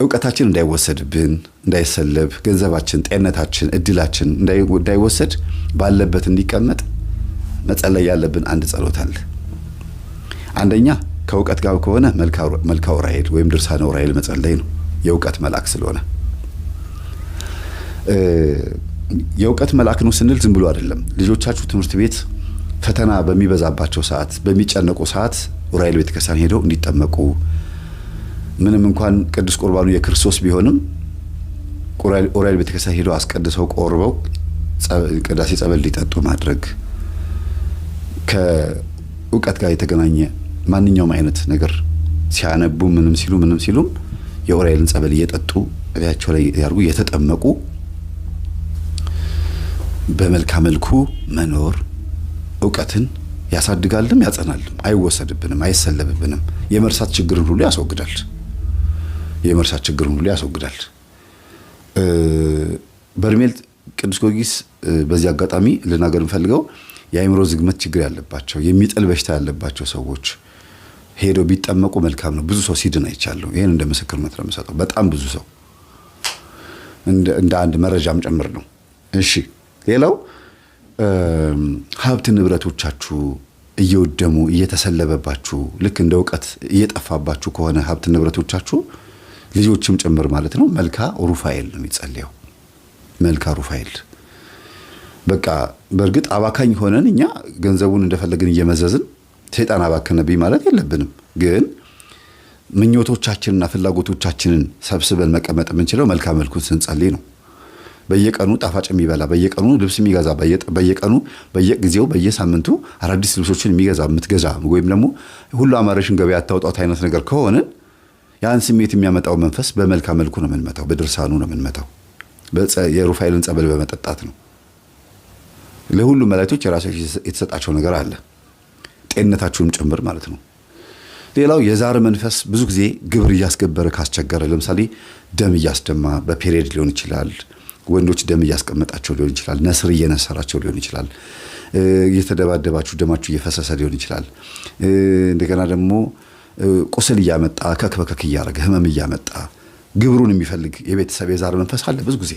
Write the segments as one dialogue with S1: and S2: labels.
S1: ዕውቀታችን እንዳይወሰድብን እንዳይሰለብ ገንዘባችን ጤንነታችን እድላችን እንዳይወሰድ ባለበት እንዲቀመጥ መጸለይ ያለብን አንድ ጸሎት አለ። አንደኛ ከዕውቀት ጋር ከሆነ መልካው ዑራኤል ወይም ድርሳነ ዑራኤል መጸለይ ነው። የዕውቀት መልአክ ስለሆነ የዕውቀት መልአክ ነው ስንል ዝም ብሎ አይደለም። ልጆቻችሁ ትምህርት ቤት ፈተና በሚበዛባቸው ሰዓት በሚጨነቁ ሰዓት ዑራኤል ቤተክርስቲያን ሄደው እንዲጠመቁ ምንም እንኳን ቅዱስ ቁርባኑ የክርስቶስ ቢሆንም ዑራኤል ቤተክርስቲያን ሄደው አስቀድሰው ቆርበው ቅዳሴ ጸበል ሊጠጡ ማድረግ ከዕውቀት ጋር የተገናኘ ማንኛውም አይነት ነገር ሲያነቡ ምንም ሲሉም የዑራኤልን ጸበል እየጠጡ እያቸው ላይ ያርጉ የተጠመቁ በመልካም መልኩ መኖር ዕውቀትን ያሳድጋልም ያጸናልም አይወሰድብንም አይሰለብብንም የመርሳት ችግርን ሁሉ ያስወግዳል። በርሜል ቅዱስ ጊዮርጊስ በዚህ አጋጣሚ ልናገር እንፈልገው የአእምሮ ዝግመት ችግር ያለባቸው የሚጥል በሽታ ያለባቸው ሰዎች ሄደው ቢጠመቁ መልካም ነው። ብዙ ሰው ሲድን አይቻለሁ። ይሄን እንደ ምስክርነት ነው የምሰጠው። በጣም ብዙ ሰው እንደ አንድ መረጃም ጨምር ነው። እሺ ሌላው ሀብት ንብረቶቻችሁ እየወደሙ እየተሰለበባችሁ ልክ እንደ ዕውቀት እየጠፋባችሁ ከሆነ ሀብት ንብረቶቻችሁ ልጆችም ጭምር ማለት ነው መልካ ሩፋኤል ነው የሚጸልየው። መልካ ሩፋኤል በቃ በእርግጥ አባካኝ ሆነን እኛ ገንዘቡን እንደፈለግን እየመዘዝን ሰይጣን አባከነብኝ ማለት የለብንም። ግን ምኞቶቻችንና ፍላጎቶቻችንን ሰብስበን መቀመጥ የምንችለው መልካ መልኩን ስንጸልይ ነው። በየቀኑ ጣፋጭ የሚበላ በየቀኑ ልብስ የሚገዛ በየቀኑ በየጊዜው በየሳምንቱ አዳዲስ ልብሶችን የምትገዛ ወይም ደግሞ ሁሉ አማረሽን ገበያ አታውጣት አይነት ነገር ከሆነ ያን ስሜት የሚያመጣው መንፈስ በመልካም መልኩ ነው የምንመታው። በድርሳኑ ነው የምንመታው። የሩፋኤልን ጸበል በመጠጣት ነው። ለሁሉ መላእክቶች የራሳቸው የተሰጣቸው ነገር አለ። ጤንነታችሁን ጭምር ማለት ነው። ሌላው የዛር መንፈስ ብዙ ጊዜ ግብር እያስገበረ ካስቸገረ ለምሳሌ ደም እያስደማ በፔሪየድ ሊሆን ይችላል። ወንዶች ደም እያስቀመጣቸው ሊሆን ይችላል። ነስር እየነሰራቸው ሊሆን ይችላል። እየተደባደባችሁ ደማችሁ እየፈሰሰ ሊሆን ይችላል። እንደገና ደግሞ ቁስል እያመጣ ከክበከክ እያረገ ህመም እያመጣ ግብሩን የሚፈልግ የቤተሰብ የዛር መንፈስ አለ። ብዙ ጊዜ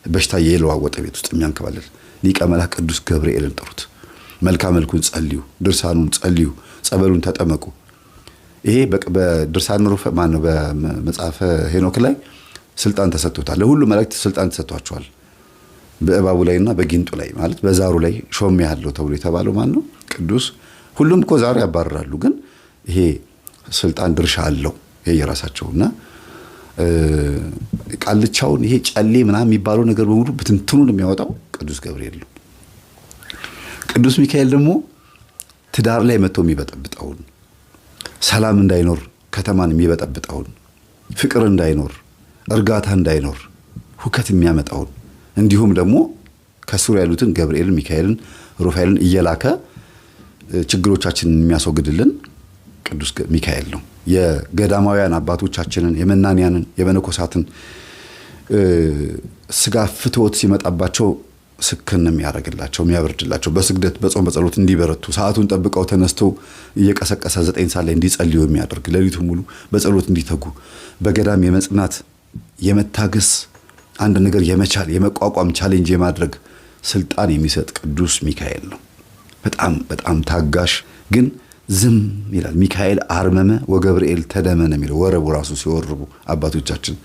S1: በሽታ የለዋወጠ ቤት ውስጥ የሚያንከባለል ሊቀ መላእክት ቅዱስ ገብርኤልን ጥሩት። መልካም መልኩን ጸልዩ፣ ድርሳኑን ጸልዩ፣ ጸበሉን ተጠመቁ። ይሄ በድርሳን ሩፍ ማነው በመጽሐፈ ሄኖክ ላይ ስልጣን ተሰጥቶታል። ለሁሉ መላእክት ስልጣን ተሰጥቷቸዋል። በእባቡ ላይና በጊንጡ ላይ ማለት በዛሩ ላይ ሾም ያለው ተብሎ የተባለው ማን ነው? ቅዱስ። ሁሉም እኮ ዛሩ ያባረራሉ፣ ግን ይሄ ስልጣን ድርሻ አለው የየራሳቸውና ቃልቻውን ይሄ ጨሌ ምናምን የሚባለው ነገር በሙሉ ብትንትኑን የሚያወጣው ቅዱስ ገብርኤል ነው። ቅዱስ ሚካኤል ደግሞ ትዳር ላይ መጥቶ የሚበጠብጠውን፣ ሰላም እንዳይኖር ከተማን የሚበጠብጠውን፣ ፍቅር እንዳይኖር እርጋታ እንዳይኖር ሁከት የሚያመጣውን እንዲሁም ደግሞ ከስሩ ያሉትን ገብርኤልን ሚካኤልን ሩፋኤልን እየላከ ችግሮቻችንን የሚያስወግድልን ቅዱስ ሚካኤል ነው። የገዳማውያን አባቶቻችንን የመናንያንን የመነኮሳትን ስጋ ፍትወት ሲመጣባቸው ስክን የሚያደርግላቸው የሚያበርድላቸው በስግደት በጾም በጸሎት እንዲበረቱ ሰዓቱን ጠብቀው ተነስተው እየቀሰቀሰ 9 ሰዓት ላይ እንዲጸልዩ የሚያደርግ ሌሊቱን ሙሉ በጸሎት እንዲተጉ በገዳም የመጽናት የመታገስ አንድ ነገር የመቻል የመቋቋም ቻሌንጅ የማድረግ ስልጣን የሚሰጥ ቅዱስ ሚካኤል ነው። በጣም በጣም ታጋሽ ግን ዝም ይላል። ሚካኤል አርመመ ወገብርኤል ተደመነ የሚለው ወረቡ ራሱ ሲወርቡ አባቶቻችን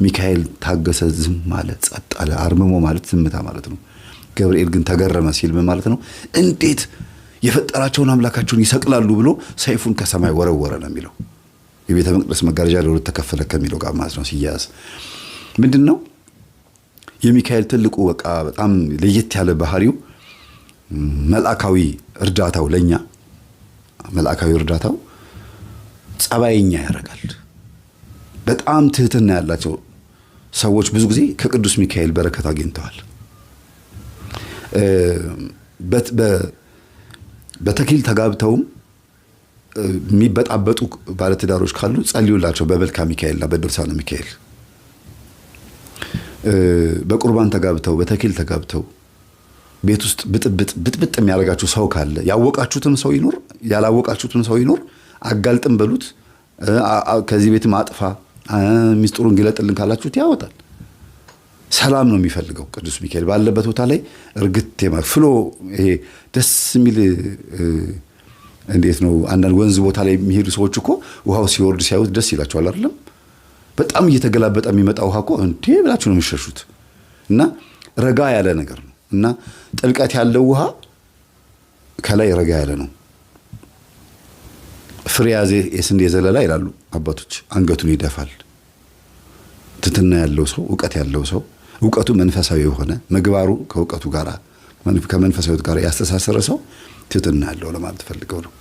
S1: ሚካኤል ታገሰ ዝም ማለት ጸጥ አለ። አርመሞ ማለት ዝምታ ማለት ነው። ገብርኤል ግን ተገረመ ሲል ምን ማለት ነው? እንዴት የፈጠራቸውን አምላካቸውን ይሰቅላሉ ብሎ ሰይፉን ከሰማይ ወረወረ ነው የሚለው። የቤተ መቅደስ መጋረጃ ለሁለት ተከፈለ ከሚለው ጋር ማለት ነው። ሲያዝ ምንድነው የሚካኤል ትልቁ በቃ በጣም ለየት ያለ ባህሪው መልአካዊ እርዳታው ለኛ መልአካዊ እርዳታው ጸባይኛ ያደርጋል። በጣም ትህትና ያላቸው ሰዎች ብዙ ጊዜ ከቅዱስ ሚካኤል በረከት አግኝተዋል። በተክሊል ተጋብተውም የሚበጣበጡ ባለትዳሮች ካሉ ጸልዩላቸው በመልካ ሚካኤልና በድርሳነ ሚካኤል። በቁርባን ተጋብተው በተክሊል ተጋብተው ቤት ውስጥ ብጥብጥ የሚያደርጋችሁ ሰው ካለ ያወቃችሁትም ሰው ይኖር ያላወቃችሁትም ሰው ይኖር አጋልጥም በሉት። ከዚህ ቤትም አጥፋ ሚስጥሩን ግለጥልን ካላችሁት ያወጣል። ሰላም ነው የሚፈልገው ቅዱስ ሚካኤል ባለበት ቦታ ላይ እርግት ፍሎ ይሄ ደስ የሚል እንዴት ነው አንዳንድ ወንዝ ቦታ ላይ የሚሄዱ ሰዎች እኮ ውሃው ሲወርድ ሲያዩት ደስ ይላቸዋል አይደለም? በጣም እየተገላበጠ የሚመጣ ውሃ እኮ እንዴ ብላችሁ ነው የሚሸሹት። እና ረጋ ያለ ነገር ነው እና ጥልቀት ያለው ውሃ ከላይ ረጋ ያለ ነው። ፍሬ ያዘ የስንዴ ዘለላ ይላሉ አባቶች፣ አንገቱን ይደፋል። ትትና ያለው ሰው ዕውቀት ያለው ሰው ዕውቀቱ መንፈሳዊ የሆነ ምግባሩ ከዕውቀቱ ጋር ከመንፈሳዊት ጋር ያስተሳሰረ ሰው ትትና ያለው ለማለት ፈልገው ነው።